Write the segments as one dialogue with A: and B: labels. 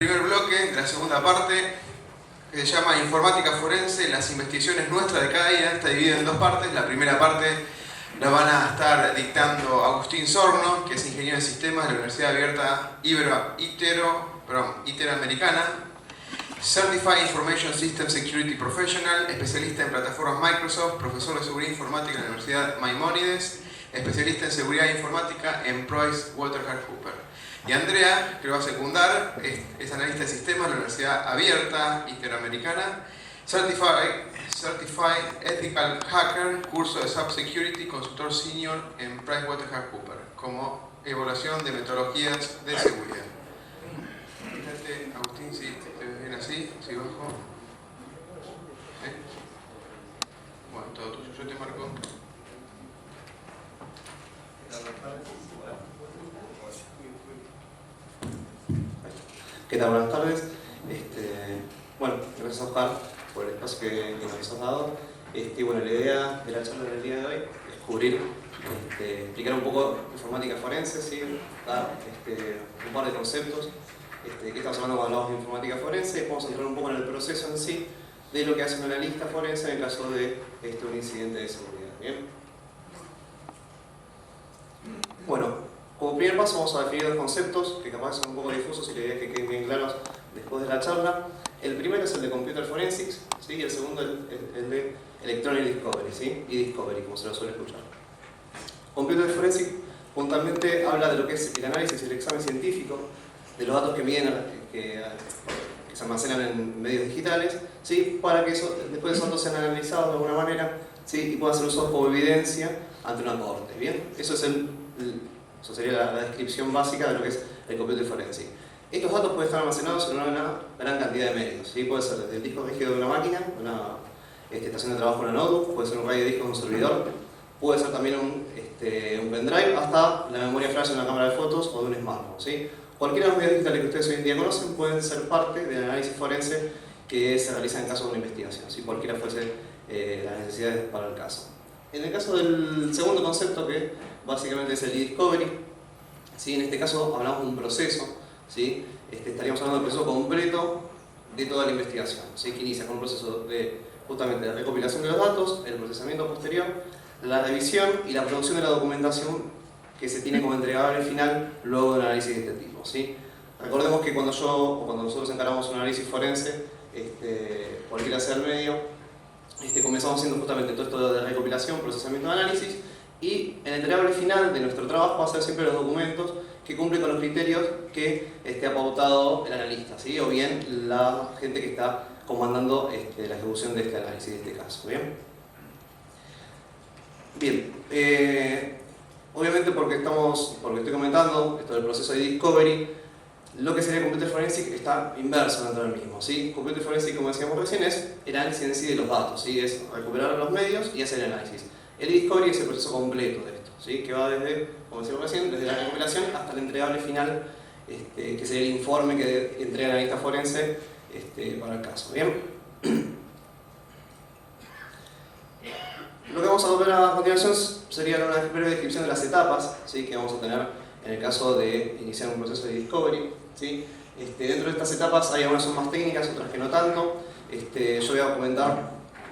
A: Primer bloque de la segunda parte, que se llama Informática Forense, las investigaciones nuestras de cada día. Está dividida en dos partes. La primera parte la van a estar dictando Agustín Sorno, que es ingeniero de sistemas de la Universidad Abierta Itero-Americana, Certified Information System Security Professional, especialista en plataformas Microsoft, profesor de seguridad informática en la Universidad Maimónides, especialista en seguridad informática en PricewaterhouseCoopers. Y Andrea, que lo va a secundar, es analista de sistemas de la Universidad Abierta Interamericana, Certified Ethical Hacker, curso de Cybersecurity, consultor senior en PricewaterhouseCoopers, como evaluación de metodologías de seguridad. Fíjate, Agustín, si te ves bien así, si bajo. Bueno, todo tuyo, yo te marco.
B: ¿Qué tal? Buenas tardes. Bueno, gracias Oscar por el espacio que nos has dado. Bueno, la idea de la charla del día de hoy es cubrir, explicar un poco informática forense, ¿sí? Dar un par de conceptos. ¿Qué estamos hablando cuando hablamos de informática forense? Vamos a entrar un poco en el proceso en sí de lo que hace un analista forense en el caso de un incidente de seguridad. ¿Bien? Bueno, como primer paso vamos a definir dos conceptos que capaz son un poco difusos y la idea es que queden bien claros después de la charla. El primero es el de Computer Forensics, ¿sí? Y el segundo el de Electronic Discovery, ¿sí? Y Discovery, como se lo suele escuchar. Computer Forensics puntualmente habla de lo que es el análisis y el examen científico de los datos que miden, que se almacenan en medios digitales, ¿sí? Para que después esos datos sean analizados de alguna manera, ¿sí? Y puedan ser usados como evidencia ante una corte. ¿Bien? Eso sería la descripción básica de lo que es el Computer Forensic. Estos datos pueden estar almacenados en una gran cantidad de medios, ¿sí? Puede ser desde el disco rígido de una máquina, una estación de trabajo en una notebook, puede ser un radio de disco en un servidor, puede ser también un pendrive, hasta la memoria flash en una cámara de fotos o de un smartphone, ¿sí? Cualquiera de los medios digitales que ustedes hoy en día conocen pueden ser parte del análisis forense que se realiza en caso de una investigación, ¿sí? Cualquiera fuese las necesidades para el caso. En el caso del segundo concepto, que básicamente es el e-discovery, ¿sí? En este caso hablamos de un proceso, ¿sí? Estaríamos hablando del proceso completo de toda la investigación, ¿sí? Que inicia con un proceso de justamente la recopilación de los datos, el procesamiento posterior, la revisión y la producción de la documentación que se tiene como entregable final luego de un análisis de este tipo, ¿sí? Recordemos que cuando nosotros encaramos un análisis forense, cualquiera sea el medio, comenzamos haciendo justamente todo esto de recopilación, procesamiento de análisis, y el entregable final de nuestro trabajo va a ser siempre los documentos que cumplen con los criterios que ha pautado el analista, ¿sí? O bien la gente que está comandando la ejecución de este análisis, de este caso. ¿Bien? Bien, obviamente porque estoy comentando esto del proceso de discovery, lo que sería Computer Forensic está inverso dentro del mismo, ¿sí? Computer Forensic, como decíamos recién, es el análisis en sí de los datos, ¿sí? Es recuperar los medios y hacer el análisis. El discovery es el proceso completo de esto, ¿sí? Que va desde, como decíamos recién, desde la recopilación hasta el entregable final, que sería el informe que entrega el analista forense para el caso. ¿Bien? Lo que vamos a ver a continuación sería una breve descripción de las etapas, ¿sí? Que vamos a tener en el caso de iniciar un proceso de discovery, ¿sí? Dentro de estas etapas hay algunas son más técnicas, otras que no tanto. Yo voy a comentar,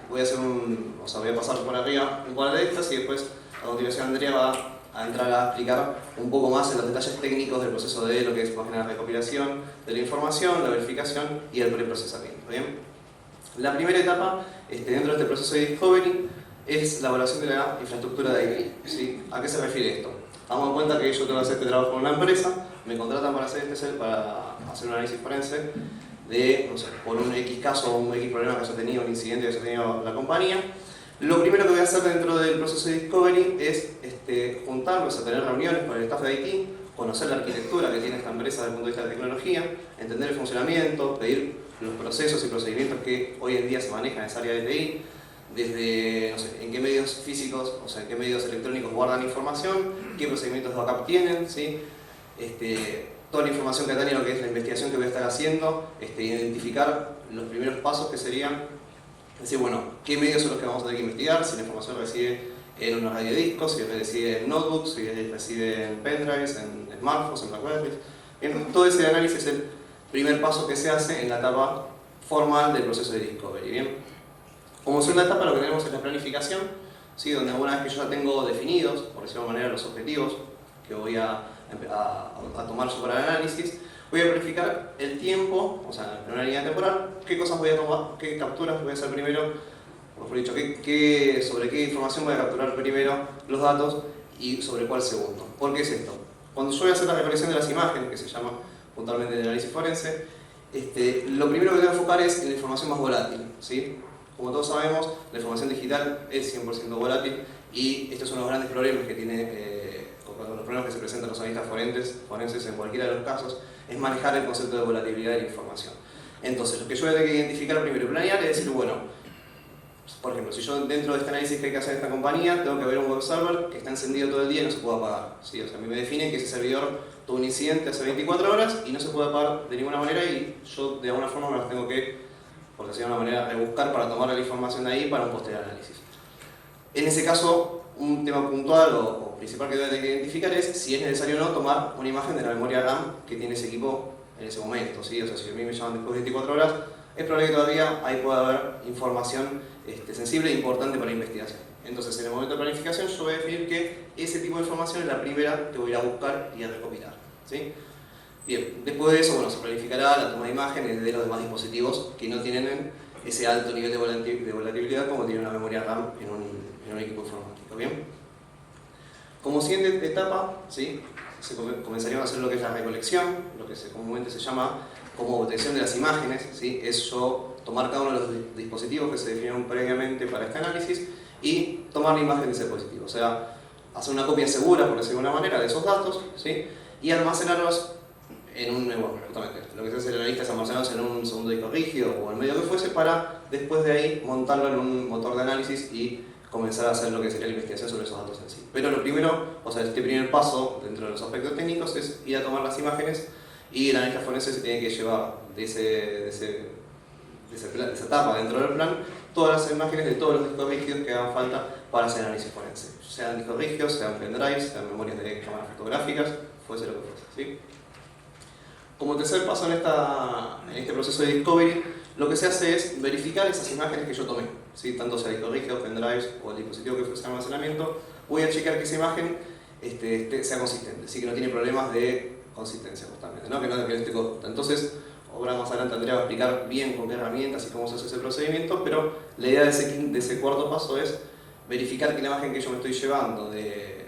B: voy a pasar por arriba un par de estas y después a continuación Andrea va a entrar a explicar un poco más en los detalles técnicos del proceso de lo que es más que nada la recopilación de la información, la verificación y el preprocesamiento. ¿Bien? La primera etapa dentro de este proceso de discovery es la evaluación de la infraestructura de IT, ¿sí? ¿A qué se refiere esto? Damos en cuenta que yo tengo que hacer este trabajo con una empresa, me contratan para hacer un análisis forense de, no sé, por un X caso o un X problema que haya tenido, un incidente que haya tenido la compañía. Lo primero que voy a hacer dentro del proceso de discovery es juntarnos a tener reuniones con el staff de IT, conocer la arquitectura que tiene esta empresa desde el punto de vista de la tecnología, entender el funcionamiento, pedir los procesos y procedimientos que hoy en día se manejan en esa área de TI, desde, no sé, en qué medios físicos, o sea, en qué medios electrónicos guardan información, qué procedimientos de backup tienen, ¿sí? Toda la información que atañe a lo que es la investigación que voy a estar haciendo, identificar los primeros pasos que serían, decir, bueno, qué medios son los que vamos a tener que investigar, si la información reside en una radio de discos, si reside en notebooks, si reside en pendrives, en smartphones, en BlackBerry. Todo ese análisis primer paso que se hace en la etapa formal del proceso de discovery. ¿Bien? Como segunda etapa lo que tenemos es la planificación, ¿sí? Donde una vez que yo ya tengo definidos, por decirlo de manera, los objetivos que voy a tomar yo para el análisis, voy a planificar el tiempo, o sea, en una línea temporal, qué cosas voy a tomar, qué capturas voy a hacer primero, o mejor dicho, sobre qué información voy a capturar primero los datos y sobre cuál segundo. ¿Por qué es esto? Cuando yo voy a hacer la recolección de las imágenes, que se llama puntualmente el análisis forense, lo primero que voy a enfocar es en la información más volátil, ¿sí? Como todos sabemos, la información digital es 100% volátil y estos son los grandes problemas que tiene, los problemas que se presentan los analistas forenses en cualquiera de los casos, es manejar el concepto de volatilidad de la información. Entonces, lo que yo voy a tener que identificar primero y planear es decir, bueno, por ejemplo, si yo dentro de este análisis que hay que hacer en esta compañía, tengo que ver un web server que está encendido todo el día y no se puede apagar, ¿sí? O sea, a mí me define que ese servidor tuvo un incidente hace 24 horas y no se puede apagar de ninguna manera y yo de alguna forma me las tengo que, por decirlo de alguna manera, rebuscar para tomar la información de ahí para un posterior análisis. En ese caso, un tema puntual o principal que voy a tener que identificar es si es necesario o no tomar una imagen de la memoria RAM que tiene ese equipo en ese momento, ¿sí? O sea, si a mí me llaman después de 24 horas, es probable que todavía ahí pueda haber información sensible e importante para la investigación. Entonces, en el momento de planificación, yo voy a definir que ese tipo de información es la primera que voy a ir a buscar y a recopilar, ¿sí? Bien, después de eso, bueno, se planificará la toma de imágenes de los demás dispositivos que no tienen ese alto nivel de volatilidad como tiene una memoria RAM en un equipo informático, ¿bien? Como siguiente etapa, ¿sí? Comenzaríamos a hacer lo que es la recolección, lo que comúnmente se llama como obtención de las imágenes, ¿sí? Es yo tomar cada uno de los dispositivos que se definieron previamente para este análisis y tomar la imagen de ese dispositivo, o sea, hacer una copia segura, por decirlo de alguna manera, de esos datos, ¿sí? Y almacenarlos en un, bueno, justamente, lo que se hace en el analista es almacenarlos en un segundo disco rígido o el medio que fuese para después de ahí montarlo en un motor de análisis y comenzar a hacer lo que sería la investigación sobre esos datos en sí. Pero lo primero, o sea, este primer paso dentro de los aspectos técnicos es ir a tomar las imágenes y el analista forense se tiene que llevar de esa etapa dentro del plan todas las imágenes de todos los discos rígidos que hagan falta para hacer análisis forense. Sean discos rígidos, sean pendrives, sean memorias de cámaras fotográficas, fuese lo que fuese, ¿sí? Como tercer paso en este proceso de discovery, lo que se hace es verificar esas imágenes que yo tomé, ¿sí? Tanto sea disco rígido, pendrives o el dispositivo que fuese almacenamiento, voy a checar que esa imagen sea consistente, ¿sí? Que no tiene problemas de consistencia justamente, ¿no? Que no esté corta. Entonces, ahora más adelante Andrea va a explicar bien con qué herramientas y cómo se hace ese procedimiento, pero la idea de ese cuarto paso es verificar que la imagen que yo me estoy llevando, que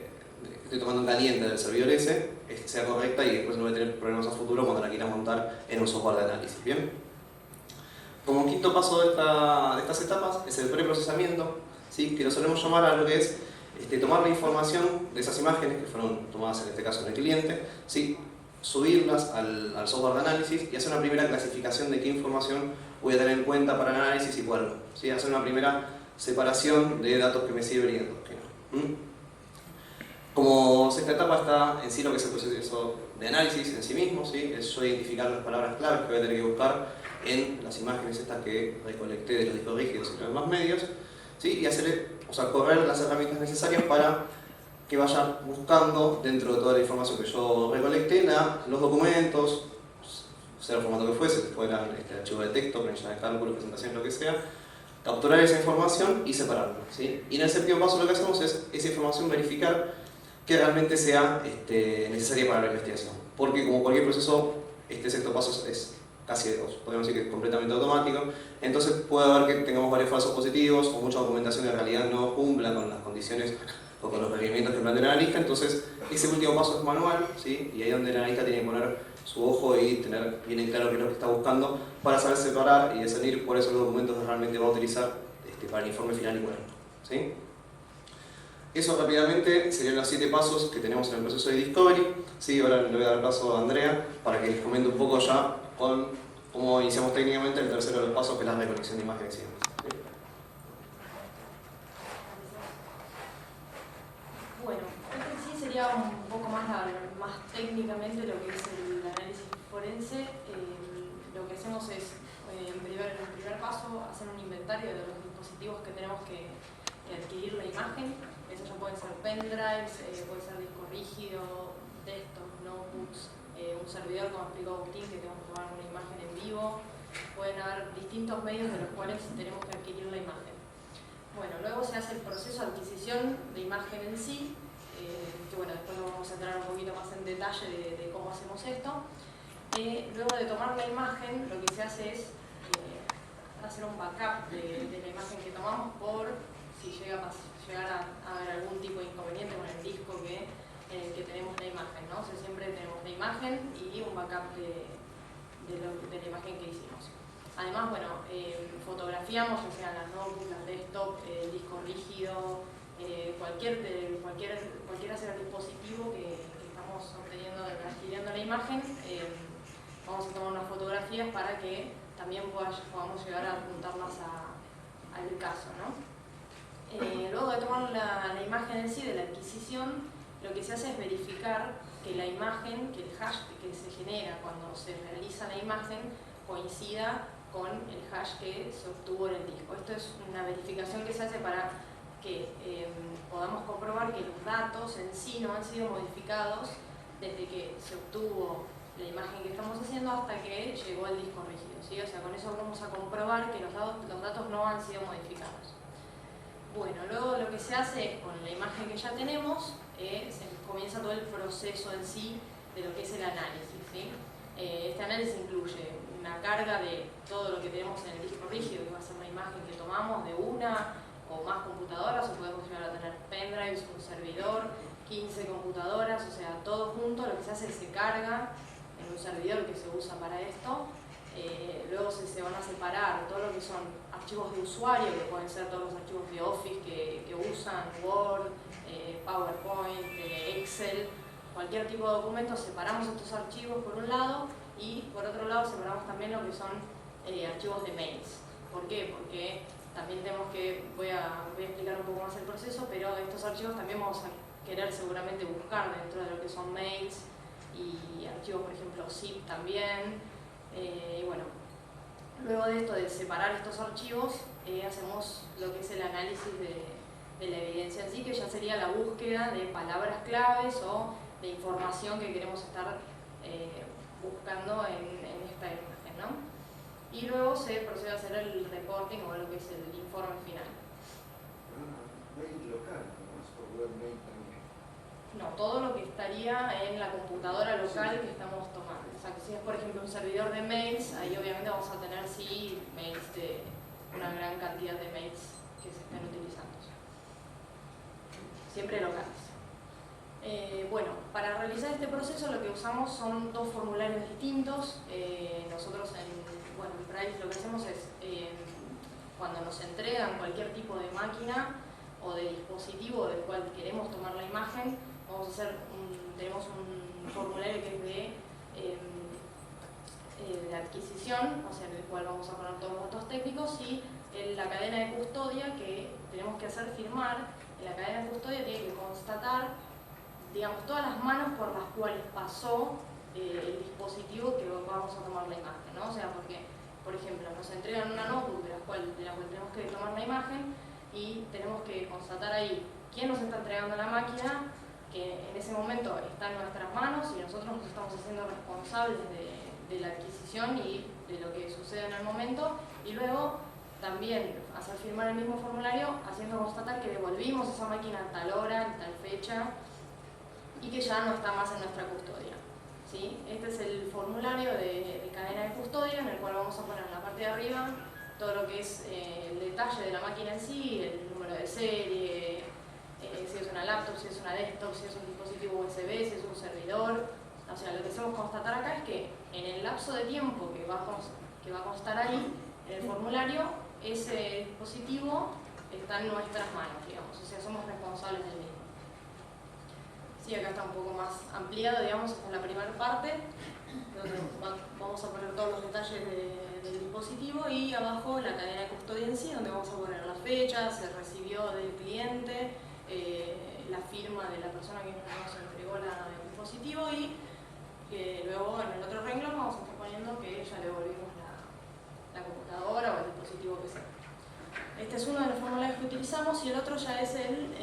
B: estoy tomando en caliente del servidor ese, sea correcta y después no voy a tener problemas a futuro cuando la quiera montar en un software de análisis. ¿Bien? Como quinto paso de estas etapas es el preprocesamiento, ¿sí? Que lo solemos llamar a lo que es tomar la información de esas imágenes que fueron tomadas en este caso en el cliente, ¿sí? Subirlas al software de análisis y hacer una primera clasificación de qué información voy a tener en cuenta para el análisis y cuál no, ¿sí? Hacer una primera separación de datos que me sirven y datos que no. Como sexta etapa está en sí lo que es el proceso de análisis en sí mismo, ¿sí? Es yo identificar las palabras claves que voy a tener que buscar en las imágenes estas que recolecté de los discos rígidos y los demás medios, ¿sí? Y correr las herramientas necesarias para que vaya buscando dentro de toda la información que yo recolecté los documentos, sea el formato que fuese, que fueran archivo de texto, planilla de cálculo, presentación, lo que sea, capturar esa información y separarla, ¿sí? Y en el séptimo paso lo que hacemos es esa información verificar que realmente sea necesaria para la investigación. Porque como cualquier proceso, este sexto paso es casi, podríamos decir que es completamente automático, entonces puede haber que tengamos varios falsos positivos o mucha documentación que en realidad no cumpla con las condiciones o con los requerimientos que plantea el analista, entonces ese último paso es manual, ¿sí? Y ahí es donde el analista tiene que poner su ojo y tener bien en claro qué es lo que está buscando para saber separar y discernir cuáles son los documentos que realmente va a utilizar para el informe final y cuál no, ¿sí? Eso rápidamente serían los 7 pasos que tenemos en el proceso de discovery, ¿sí? Ahora le voy a dar paso a Andrea para que les comente un poco ya con cómo iniciamos técnicamente el tercero de los pasos, que es la recolección de imágenes y demás.
C: Bueno, esto en sí sería un poco más técnicamente lo que es el análisis forense. Lo que hacemos es, en el primer paso, hacer un inventario de los dispositivos que tenemos que adquirir la imagen. Eso ya pueden ser pendrives, puede ser disco rígido, desktop, notebooks, un servidor, como explicó Agustín, que tenemos que tomar una imagen en vivo. Pueden haber distintos medios de los cuales tenemos que adquirir la imagen. Bueno, luego se hace el proceso de adquisición de imagen en sí, que bueno, después vamos a entrar un poquito más en detalle de cómo hacemos esto. Luego de tomar la imagen, lo que se hace es hacer un backup de la imagen que tomamos por si llegar a haber algún tipo de inconveniente con el disco que tenemos la imagen, ¿no? O sea, siempre tenemos la imagen y un backup de la imagen que hicimos. Además, bueno, fotografiamos, ya sean las notebooks, las desktop, el disco rígido, cualquiera sea el dispositivo que estamos adquiriendo la imagen, vamos a tomar unas fotografías para que también podamos llegar a apuntarlas al caso, ¿no? Luego de tomar la imagen en sí de la adquisición, lo que se hace es verificar que la imagen, que el hash que se genera cuando se realiza la imagen coincida con el hash que se obtuvo en el disco. Esto es una verificación que se hace para que podamos comprobar que los datos en sí no han sido modificados desde que se obtuvo la imagen que estamos haciendo hasta que llegó el disco rígido, ¿sí? O sea, con eso vamos a comprobar que los datos no han sido modificados. Bueno, luego lo que se hace es, con la imagen que ya tenemos, se comienza todo el proceso en sí de lo que es el análisis, ¿sí? Este análisis incluye una carga de todo lo que tenemos en el disco rígido, que va a ser una imagen que tomamos de una o más computadoras, o podemos llegar a tener pendrives, un servidor, 15 computadoras, o sea, todo junto. Lo que se hace es se carga en un servidor que se usa para esto. Luego se van a separar todo lo que son archivos de usuario, que pueden ser todos los archivos de Office que usan, Word, PowerPoint, Excel, cualquier tipo de documento. Separamos estos archivos por un lado y por otro lado separamos también lo que son archivos de mails. ¿Por qué? Porque también voy a explicar un poco más el proceso, pero estos archivos también vamos a querer seguramente buscar dentro de lo que son mails y archivos, por ejemplo, zip también. Y bueno, luego de esto, de separar estos archivos, hacemos lo que es el análisis de la evidencia en sí, que ya sería la búsqueda de palabras claves o de información que queremos estar buscando en esta imagen, ¿no? Y luego se procede a hacer el reporting o lo que es el informe final.
D: Mail local, ¿no? Es por web mail también.
C: No, todo lo que estaría en la computadora local que estamos tomando. O sea, que si es por ejemplo un servidor de mails, ahí obviamente vamos a tener sí mails de una gran cantidad de mails que se estén utilizando. Siempre locales. Bueno, para realizar este proceso lo que usamos son dos formularios distintos. Nosotros en Price lo que hacemos es, cuando nos entregan cualquier tipo de máquina o de dispositivo del cual queremos tomar la imagen, tenemos un formulario que es de adquisición, o sea, en el cual vamos a poner todos los datos técnicos, y la cadena de custodia que tenemos que hacer firmar. En la cadena de custodia tiene que constatar, digamos, todas las manos por las cuales pasó el dispositivo que vamos a tomar la imagen, ¿no? O sea, porque, por ejemplo, nos entregan una notebook de la cual tenemos que tomar la imagen y tenemos que constatar ahí quién nos está entregando la máquina, que en ese momento está en nuestras manos y nosotros nos estamos haciendo responsables de la adquisición y de lo que sucede en el momento, y luego también hacer firmar el mismo formulario haciendo constatar que devolvimos esa máquina a tal hora, a tal fecha, y que ya no está más en nuestra custodia, ¿sí? Este es el formulario de cadena de custodia, en el cual vamos a poner en la parte de arriba todo lo que es el detalle de la máquina en sí, el número de serie, si es una laptop, si es una desktop, si es un dispositivo USB, si es un servidor. O sea, lo que hacemos constatar acá es que en el lapso de tiempo que va a constar ahí, en el formulario, ese dispositivo está en nuestras manos, digamos, o sea, somos responsables del mismo. Sí, acá está un poco más ampliado, digamos, esta es la primera parte, donde vamos a poner todos los detalles del dispositivo, y abajo la cadena de custodia en sí, donde vamos a poner la fecha, se recibió del cliente, la firma de la persona que nos entregó el dispositivo, y luego en el otro renglón vamos a estar poniendo que ya devolvimos la computadora o el dispositivo que sea. Este es uno de los formularios que utilizamos, y el otro ya es el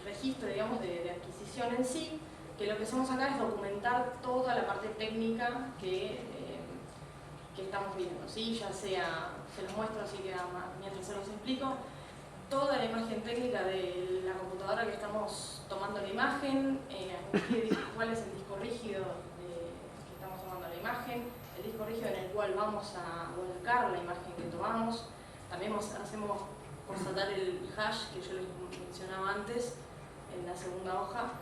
C: registro, digamos, de adquisición en sí, que lo que hacemos acá es documentar toda la parte técnica que estamos viendo, ¿sí? Ya sea, se los muestro así que mientras se los explico, toda la imagen técnica de la computadora que estamos tomando la imagen, cuál es el disco rígido que estamos tomando la imagen, el disco rígido en el cual vamos a volcar la imagen que tomamos. También hacemos constatar el hash que yo les mencionaba antes en la segunda hoja,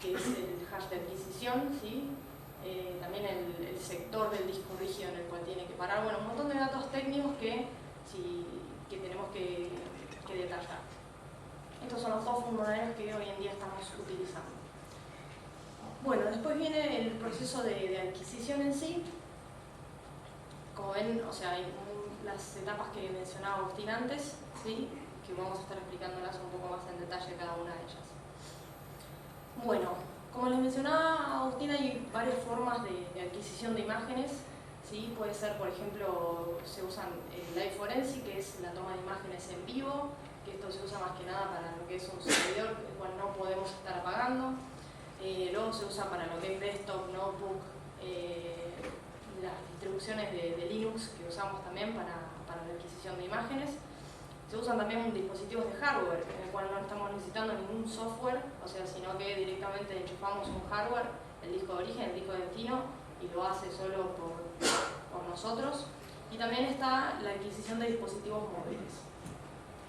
C: que es el hash de adquisición, ¿sí? También el sector del disco rígido en el cual tiene que parar. Bueno, un montón de datos técnicos que tenemos que detallar. Estos son los dos formularios que hoy en día estamos utilizando. Bueno, después viene el proceso de adquisición en sí. Como ven, o sea, hay las etapas que mencionaba Agustín antes, ¿sí? Que vamos a estar explicándolas un poco más en detalle cada una de ellas. Bueno, como les mencionaba Agustín, hay varias formas de adquisición de imágenes, ¿sí? Puede ser, por ejemplo, se usan el Live Forensic, que es la toma de imágenes en vivo, que esto se usa más que nada para lo que es un servidor, el cual no podemos estar apagando. Luego se usa para lo que es desktop, notebook, las distribuciones de Linux que usamos también para la adquisición de imágenes. Se usan también dispositivos de hardware, en el cual no estamos necesitando ningún software, o sea, sino que directamente enchufamos un hardware, el disco de origen, el disco de destino, y lo hace solo por nosotros. Y también está la adquisición de dispositivos móviles.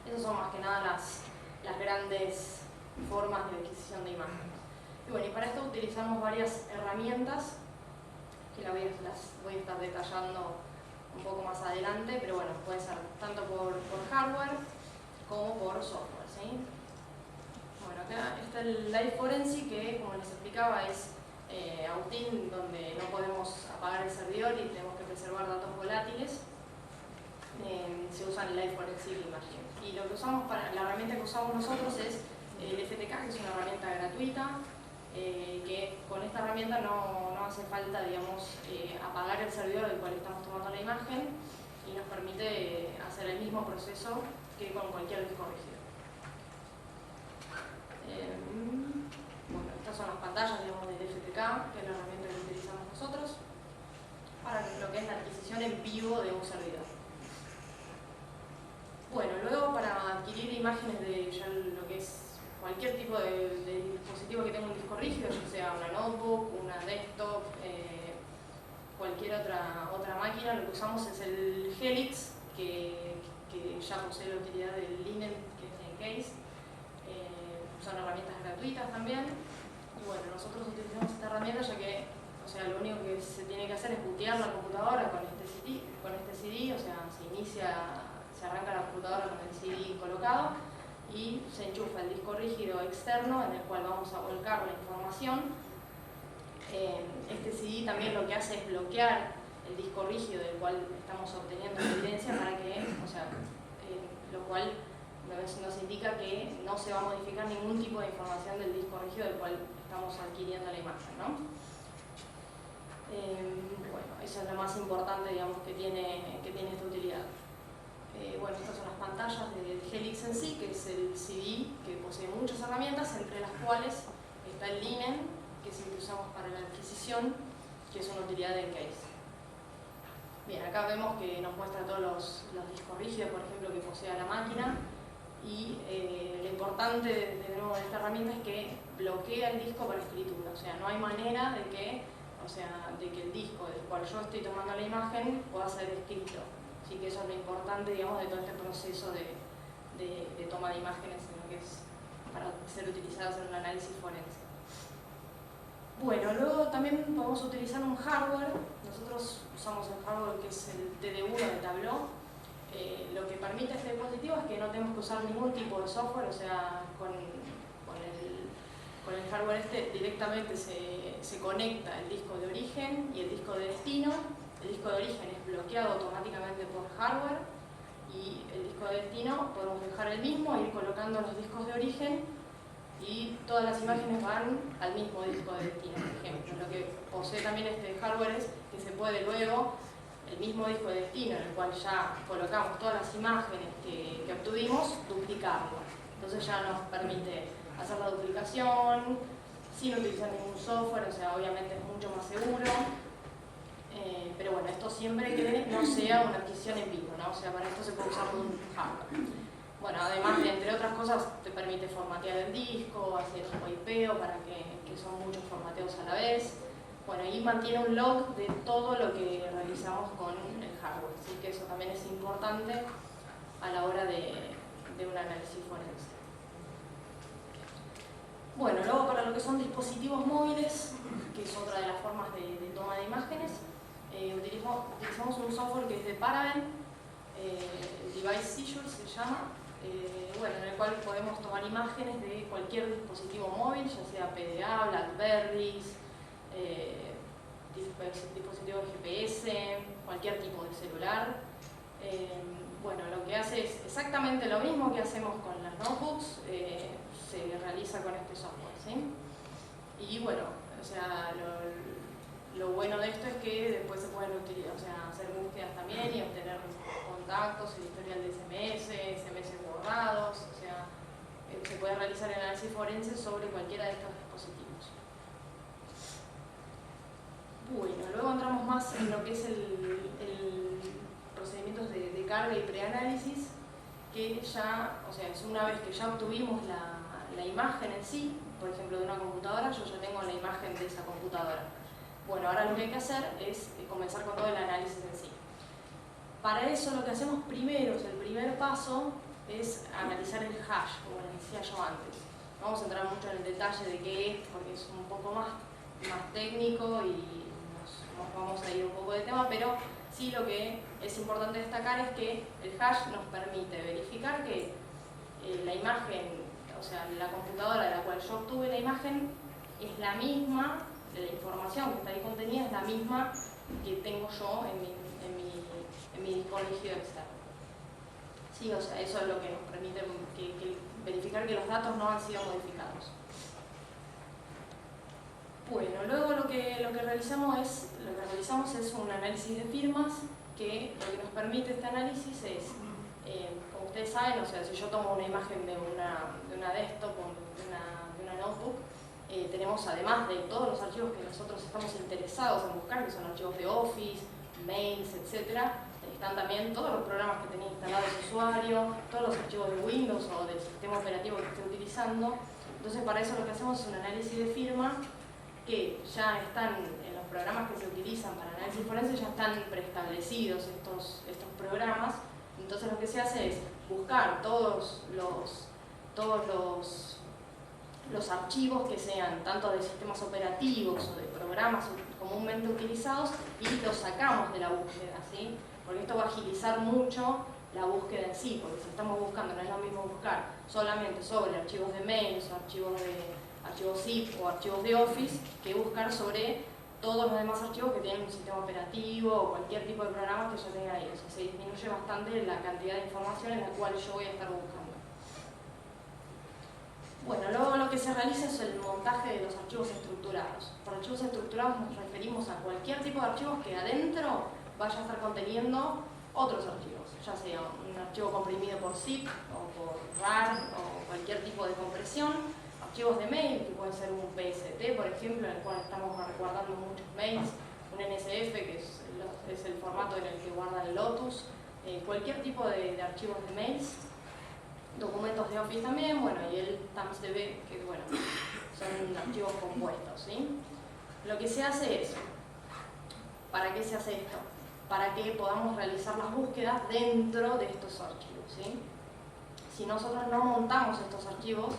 C: Esas son más que nada las grandes formas de adquisición de imágenes. Y bueno, y para esto utilizamos varias herramientas, que las voy a estar detallando un poco más adelante, pero bueno, puede ser tanto por hardware como por software, ¿sí? Bueno, acá está el Live Forensic, que como les explicaba es Agustín, donde no podemos apagar el servidor y tenemos que preservar datos volátiles. Se usa el Live Forensic Imaging. Y lo que usamos la herramienta que usamos nosotros es el FTK, que es una herramienta gratuita, que con esta herramienta no hace falta, digamos, apagar el servidor del cual estamos tomando la imagen y nos permite hacer el mismo proceso que con cualquier disco rígido. Bueno, estas son las pantallas, digamos, del FTK, que es la herramienta que utilizamos nosotros para lo que es la adquisición en vivo de un servidor. Bueno, luego para adquirir imágenes de ya lo que es cualquier tipo de dispositivo que tenga un disco rígido, ya sea una notebook, una desktop, cualquier otra máquina, lo que usamos es el Helix, que ya posee la utilidad del Linen, que es Encase. Son herramientas gratuitas también. Y bueno, nosotros utilizamos esta herramienta ya que, o sea, lo único que se tiene que hacer es bootear la computadora con este CD, o sea, se arranca la computadora con el CD colocado y se enchufa el disco rígido externo en el cual vamos a volcar la información. Este CD también lo que hace es bloquear el disco rígido del cual estamos obteniendo la evidencia para que, o sea, lo cual nos indica que no se va a modificar ningún tipo de información del disco rígido del cual estamos adquiriendo la imagen, ¿no? Bueno, eso es lo más importante, digamos, que tiene esta utilidad. Bueno, estas son las pantallas del Helix en sí, que es el CD que posee muchas herramientas, entre las cuales está el Linen, que es el que usamos para la adquisición, que es una utilidad de Encase. Bien, acá vemos que nos muestra todos los discos rígidos, por ejemplo, que posee la máquina, y lo importante de nuevo de esta herramienta es que bloquea el disco para escritura, o sea, no hay manera de que el disco del cual yo estoy tomando la imagen pueda ser escrito. Así que eso es lo importante, digamos, de todo este proceso de toma de imágenes en lo que es para ser utilizadas en un análisis forense. Bueno, luego también podemos utilizar un hardware. Nosotros usamos el hardware que es el TD1 de Tableau. Lo que permite este dispositivo es que no tenemos que usar ningún tipo de software, o sea, con el hardware directamente se conecta el disco de origen y el disco de destino. El disco de origen es bloqueado automáticamente por hardware y el disco de destino podemos dejar el mismo e ir colocando los discos de origen y todas las imágenes van al mismo disco de destino, por ejemplo. Lo que posee también este hardware es que se puede luego, el mismo disco de destino en el cual ya colocamos todas las imágenes que obtuvimos, duplicarlo. Entonces ya nos permite hacer la duplicación, sin utilizar ningún software, o sea, obviamente es mucho más seguro. Pero bueno, esto siempre que no sea una adquisición en vivo, ¿no? O sea, para esto se puede usar un hardware. Bueno, además de, entre otras cosas, te permite formatear el disco, hacer un wipeo para que son muchos formateos a la vez. Bueno, y mantiene un log de todo lo que realizamos con el hardware, así que eso también es importante a la hora de un análisis forense. Bueno, luego para lo que son dispositivos móviles, que es otra de las formas de toma de imágenes, utilizamos un software que es de Paraben, el Device Seizure se llama, bueno, en el cual podemos tomar imágenes de cualquier dispositivo móvil, ya sea PDA, BlackBerry, dispositivo GPS, cualquier tipo de celular. Bueno, lo que hace es exactamente lo mismo que hacemos con las notebooks, se realiza con este software, ¿sí? Y bueno, o sea, lo bueno de esto es que después se pueden utilizar, o sea, hacer búsquedas también y obtener contactos, el historial de SMS borrados, o sea, se puede realizar el análisis forense sobre cualquiera de estos dispositivos. Bueno, luego entramos más en lo que es el procedimientos de carga y preanálisis, que ya, o sea, es una vez que ya obtuvimos la imagen en sí, por ejemplo de una computadora, yo ya tengo la imagen de esa computadora. Bueno, ahora lo que hay que hacer es comenzar con todo el análisis en sí. Para eso lo que hacemos primero, o sea, el primer paso, es analizar el hash, como les decía yo antes. No vamos a entrar mucho en el detalle de qué es, porque es un poco más técnico y nos vamos a ir un poco de tema, pero sí lo que es importante destacar es que el hash nos permite verificar que la imagen, o sea, la computadora de la cual yo obtuve la imagen es la misma, la información que está ahí contenida es la misma que tengo yo en mi disco rígido externo. Sí, o sea, eso es lo que nos permite verificar que los datos no han sido modificados. Bueno, luego lo que realizamos es un análisis de firmas, que lo que nos permite este análisis es, como ustedes saben, o sea, si yo tomo una imagen de una desktop o de una notebook, tenemos, además de todos los archivos que nosotros estamos interesados en buscar, que son archivos de Office, mails, etc., están también todos los programas que tenía instalado el usuario, todos los archivos de Windows o del sistema operativo que esté utilizando. Entonces, para eso lo que hacemos es un análisis de firma, que ya están en los programas que se utilizan para análisis forense, ya están preestablecidos estos programas. Entonces lo que se hace es buscar todos los archivos que sean tanto de sistemas operativos o de programas comúnmente utilizados y los sacamos de la búsqueda, ¿sí? Porque esto va a agilizar mucho la búsqueda en sí, porque si estamos buscando, no es lo mismo buscar solamente sobre archivos de mails o archivos zip o archivos de Office, que buscar sobre todos los demás archivos que tienen un sistema operativo o cualquier tipo de programa que yo tenga ahí. O sea, se disminuye bastante la cantidad de información en la cual yo voy a estar buscando. Bueno, luego lo que se realiza es el montaje de los archivos estructurados. Por archivos estructurados nos referimos a cualquier tipo de archivos que adentro vaya a estar conteniendo otros archivos, ya sea un archivo comprimido por zip o por RAR o cualquier tipo de compresión, archivos de mail, que pueden ser un PST, por ejemplo, en el cual estamos guardando muchos mails, un NSF, que es el formato en el que guarda el Lotus, cualquier tipo de archivos de mails, documentos de Office también, bueno, y el TAMSDB, que bueno, son archivos compuestos, ¿sí? Lo que se hace es, ¿para qué se hace esto? Para que podamos realizar las búsquedas dentro de estos archivos, ¿sí? Si nosotros no montamos estos archivos,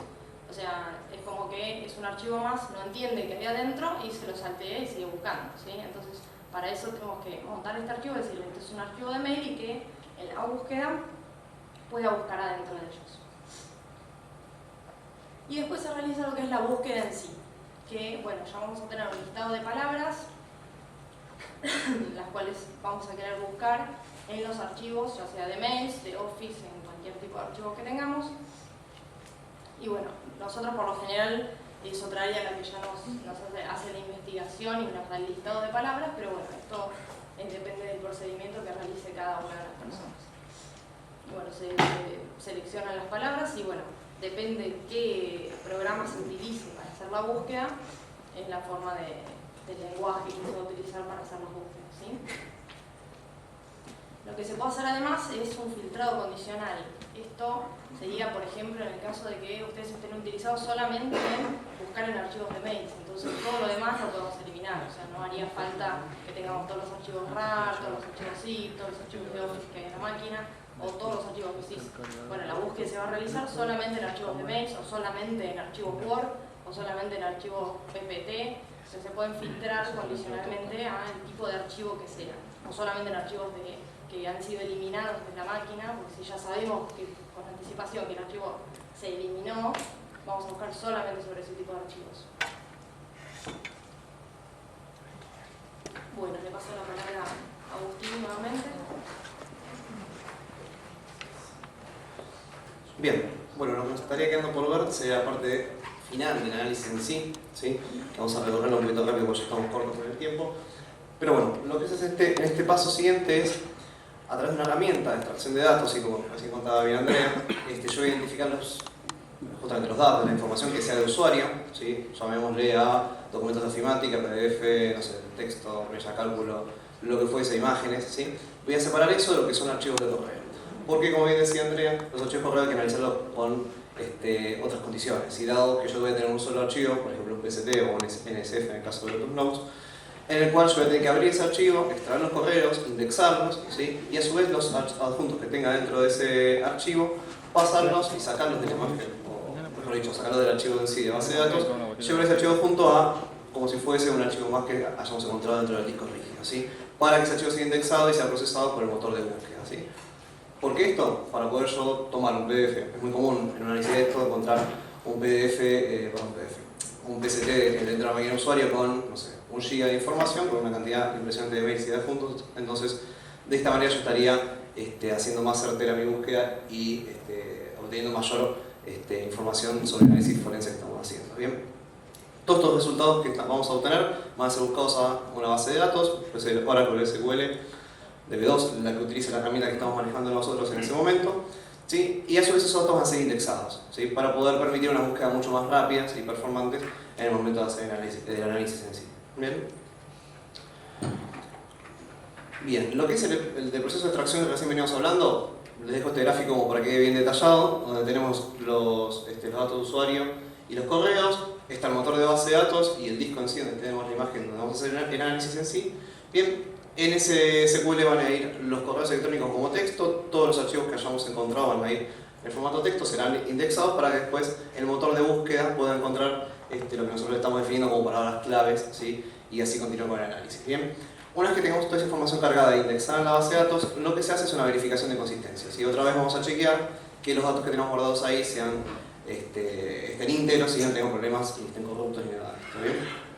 C: o sea, es como que es un archivo más, no entiende que había adentro y se lo saltea y sigue buscando, ¿sí? Entonces, para eso tenemos que montar este archivo, decirle que este es un archivo de mail y que en la búsqueda pueda buscar adentro de ellos. Y después se realiza lo que es la búsqueda en sí, que, bueno, ya vamos a tener un listado de palabras, las cuales vamos a querer buscar en los archivos, ya sea de mails, de Office, en cualquier tipo de archivos que tengamos. Y bueno, nosotros por lo general es otra área la que ya nos hace la investigación y nos da el listado de palabras, pero bueno, esto depende del procedimiento que realice cada una de las personas. Y bueno, se seleccionan las palabras y bueno, depende qué programa se utilice para hacer la búsqueda, es la forma del lenguaje que se va a utilizar para hacer las búsquedas, ¿sí? Lo que se puede hacer además es un filtrado condicional. Esto sería, por ejemplo, en el caso de que ustedes estén utilizados solamente en buscar en archivos de mails. Entonces todo lo demás lo podemos eliminar. O sea, no haría falta que tengamos todos los archivos RAR, todos los archivos zip, todos los archivos de Office que hay en la máquina, o todos los archivos que sí. Bueno, la búsqueda se va a realizar solamente en archivos de mails, o solamente en archivos Word, o solamente en archivos PPT. O sea, se pueden filtrar condicionalmente al tipo de archivo que sea, o solamente en archivos que han sido eliminados de la máquina, porque si ya sabemos que con anticipación que el archivo se eliminó, vamos a buscar solamente sobre ese tipo de archivos. Bueno, le paso la palabra a Agustín nuevamente.
B: Bien, bueno, lo que nos estaría quedando por ver sería la parte final del análisis en sí, ¿sí? Que vamos a recorrerlo un poquito rápido porque ya estamos cortos en el tiempo. Pero bueno, lo que se hace en este paso siguiente es, a través de una herramienta de extracción de datos, y como así contaba bien Andrea, yo voy a identificar justamente los datos, la información que sea de usuario, ¿sí? Llamémosle a documentos de ofimática, PDF, no sé, texto, planilla de cálculo, lo que fuese, imágenes, ¿sí? Voy a separar eso de lo que son archivos de correo. Porque, como bien decía Andrea, los archivos de correo hay que analizarlos con otras condiciones. Y dado que yo voy a tener un solo archivo, por ejemplo un PST o un NSF en el caso de Lotus Notes, en el cual yo voy a tener que abrir ese archivo, extraer los correos, indexarlos, ¿sí? Y a su vez los adjuntos que tenga dentro de ese archivo, pasarlos y sacarlos de la imagen, o mejor dicho, sacarlos del archivo en sí de base de datos, llevar ese archivo junto a, como si fuese un archivo más que hayamos encontrado dentro del disco rígido, ¿sí? Para que ese archivo sea indexado y sea procesado por el motor de búsqueda, ¿sí? ¿Por qué esto? Para poder yo tomar un PDF. Es muy común en un análisis de esto encontrar un un PST dentro de la máquina de usuario con, no sé, 1 GB de información, con una cantidad impresionante de mails y de adjuntos. Entonces, de esta manera yo estaría haciendo más certera mi búsqueda y obteniendo mayor información sobre el análisis forense que estamos haciendo. ¿Bien? Todos estos resultados que vamos a obtener van a ser buscados a una base de datos, pues el Oracle SQL DB2, la que utiliza la herramienta que estamos manejando nosotros en ese momento, ¿sí? Y a su vez esos datos van a ser indexados, ¿sí? Para poder permitir una búsqueda mucho más rápida y performante en el momento de hacer el análisis en sí. ¿Bien? Bien, lo que es el proceso de extracción que recién veníamos hablando, les dejo este gráfico como para que quede bien detallado, donde tenemos los datos de usuario y los correos, está el motor de base de datos y el disco en sí, donde tenemos la imagen donde vamos a hacer el análisis en sí. Bien, en ese SQL van a ir los correos electrónicos como texto, todos los archivos que hayamos encontrado van a ir en formato texto, serán indexados para que después el motor de búsqueda pueda encontrar lo que nosotros estamos definiendo como palabras claves, ¿sí? Y así continuar con el análisis. Bien, una vez que tengamos toda esa información cargada e indexada en la base de datos, lo que se hace es una verificación de consistencia, ¿sí? Otra vez vamos a chequear que los datos que tenemos guardados ahí estén íntegros y no tengamos problemas y estén corruptos ni nada. ¿Está bien?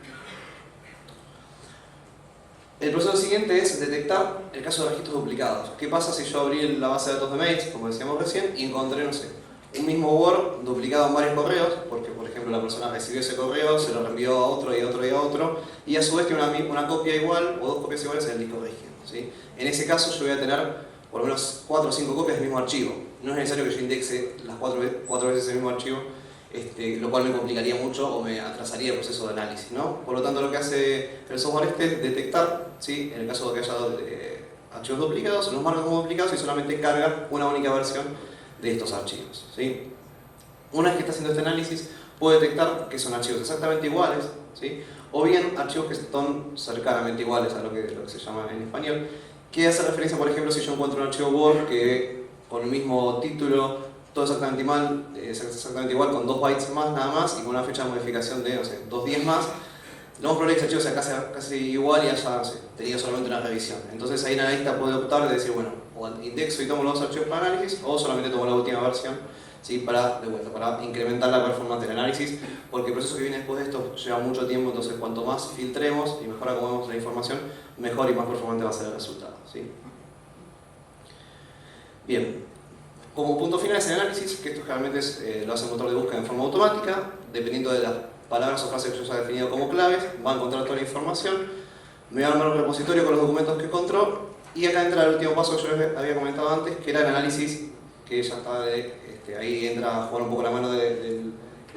B: El proceso siguiente es detectar el caso de registros duplicados. ¿Qué pasa si yo abrí la base de datos de mails, como decíamos recién, y encontré, no sé, un mismo Word duplicado en varios correos? Porque, por ejemplo, la persona recibió ese correo, se lo reenvió a otro y a otro y a otro, y a su vez tiene una copia igual o 2 copias iguales en el disco rígido, ¿sí? En ese caso yo voy a tener por lo menos 4 o 5 copias del mismo archivo. No es necesario que yo indexe las 4 veces el mismo archivo, lo cual me complicaría mucho o me atrasaría el proceso de análisis, ¿no? Por lo tanto, lo que hace el software es detectar, ¿sí? En el caso de que haya archivos duplicados, los marca como duplicados y solamente carga una única versión de estos archivos, ¿sí? Una vez que está haciendo este análisis, puede detectar que son archivos exactamente iguales, ¿sí? O bien archivos que son cercanamente iguales a lo que se llama en español, que hace referencia, por ejemplo, si yo encuentro un archivo Word que con el mismo título, todo exactamente igual, con 2 bytes más nada más y con una fecha de modificación de, no sé, 2 días más, lo más probable es que el archivo sea casi igual y haya, no sé, tenido solamente una revisión. Entonces ahí el analista puede optar de decir, bueno, o indexo y tomo los 2 archivos para análisis, o solamente tomo la última versión, ¿sí? Para incrementar la performance del análisis, porque el proceso que viene después de esto lleva mucho tiempo, entonces cuanto más filtremos y mejor acomodemos la información, mejor y más performante va a ser el resultado, ¿sí? Bien. Como punto final es el análisis, que esto generalmente lo hace el motor de búsqueda en forma automática, dependiendo de las palabras o frases que yo haya definido como claves, va a encontrar toda la información, me va a armar un repositorio con los documentos que encontró, y acá entra el último paso que yo les había comentado antes, que era el análisis que ya está ahí entra a jugar un poco la mano del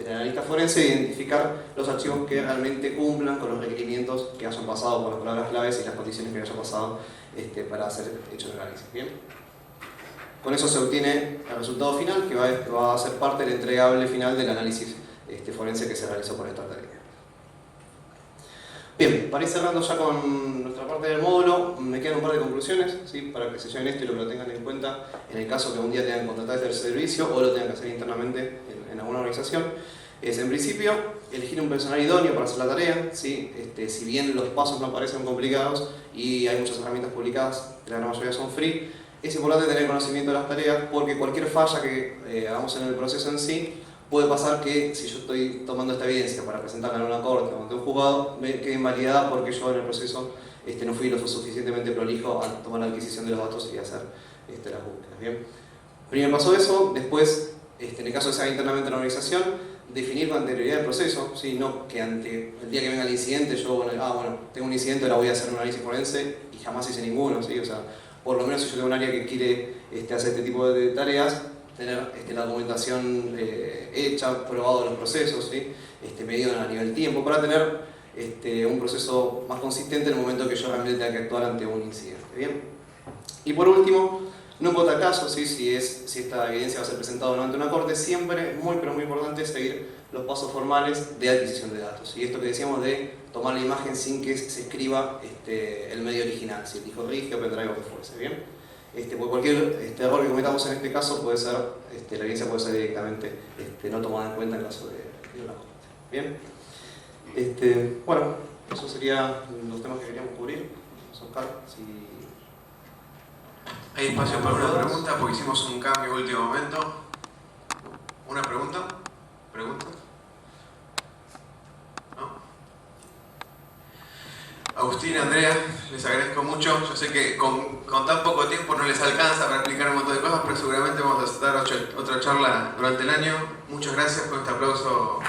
B: analista forense, identificar los archivos que realmente cumplan con los requerimientos que hayan pasado por las palabras claves y las condiciones que hayan pasado para hacer hecho el análisis. ¿Bien? Con eso se obtiene el resultado final, que va a ser parte del entregable final del análisis forense que se realizó por esta tarea. Bien, para ir cerrando ya con nuestra parte del módulo, me quedan un par de conclusiones, ¿sí? Para que se lleven esto y lo tengan en cuenta en el caso que un día tengan que contratar este servicio o lo tengan que hacer internamente en alguna organización. En principio, elegir un personal idóneo para hacer la tarea, ¿sí? Si bien los pasos no parecen complicados y hay muchas herramientas publicadas, la gran mayoría son free, es importante tener conocimiento de las tareas porque cualquier falla que hagamos en el proceso en sí, puede pasar que si yo estoy tomando esta evidencia para presentarla en una corte o ante un juzgado, me quede invalidada porque yo en el proceso no fui lo suficientemente prolijo al tomar la adquisición de los datos y hacer las búsquedas. ¿Bien? Primer paso eso, después, en el caso de que sea internamente en la organización, definir con anterioridad el proceso, ¿sí? No que ante el día que venga el incidente yo, tengo un incidente, ahora voy a hacer un análisis forense y jamás hice ninguno, ¿sí? O sea, por lo menos si yo tengo un área que quiere hacer este tipo de tareas, tener la documentación hecha, probado los procesos, ¿sí? Medido a nivel tiempo, para tener un proceso más consistente en el momento que yo realmente tenga que actuar ante un incidente. ¿Bien? Y por último, no importa el caso, ¿sí? si esta evidencia va a ser presentada o no ante una corte, siempre, muy pero muy importante, seguir los pasos formales de adquisición de datos. Y esto que decíamos de tomar la imagen sin que se escriba el medio original, si el disco rígido, pendrive o que fuese. ¿Bien? Porque cualquier error que cometamos en este caso puede ser, la evidencia puede ser directamente no tomada en cuenta en caso de una corte. Bien, bueno, esos serían los temas que queríamos cubrir. Oscar, si...
A: ¿Hay espacio para una pregunta? Porque hicimos un cambio en último momento. ¿Una pregunta? ¿Pregunta? ¿No? Agustín, Andrea, les agradezco mucho. Yo sé que con tan poco tiempo no les alcanza para explicar un montón de cosas, pero seguramente vamos a dar otra charla durante el año. Muchas gracias por este aplauso